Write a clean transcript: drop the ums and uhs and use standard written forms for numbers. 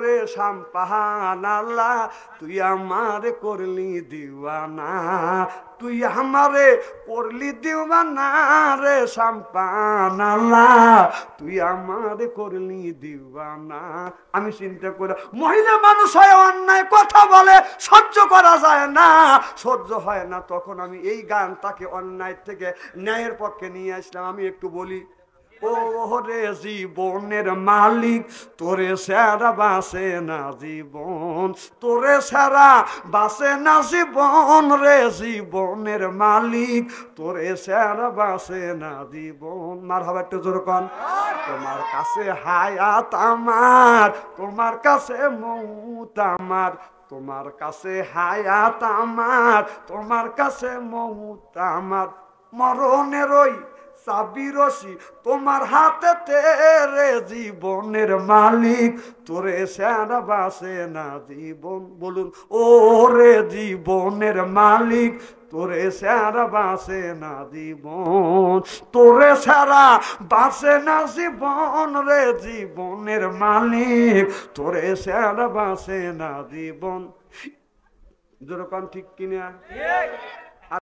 রে শামপাহান আল্লাহ তুই আমারে করলি দিওয়ানা, তুই আমারে করলি দিওয়ানা রে শামপাহান আল্লাহ তুই আমারে করলি দিওয়ানা। আমি চিন্তা করে, মহিলা মানুষ হয় অন্যায় কথা বলে সহ্য করা যায় না, সহ্য হয় না, তখন আমি এই গান তাকে অন্যায় থেকে ন্যায়ের পক্ষে নিয়ে আসলাম। আমি একটু বলি, ও রে জীবনের মালিক তোরে সারা বাসে না জীবন, তোরে সারা বাসে না জীবন রে জীবনের মালিক তোরে সারা বাসে না জীবন। মার হবে একটু জোর কন। তোমার কাছে হায়াত আমার, তোমার কাছে মউত আমার, তোমার কাছে হায়াত আমার, তোমার কাছে মউত আমার, মরণের ওই চাবিরসি তোমার হাতে তেরে জীবনের মালিক তোরে সারা বাসে না জীবন। বলুন, ও রে জীবনের মালিক তোরে সারা বাসে না জীবন, তোরে সারা বাসে না জীবন রে জীবনের মালিক তোরে সারা বাসে না জীবন। যেরকম ঠিক কিনা?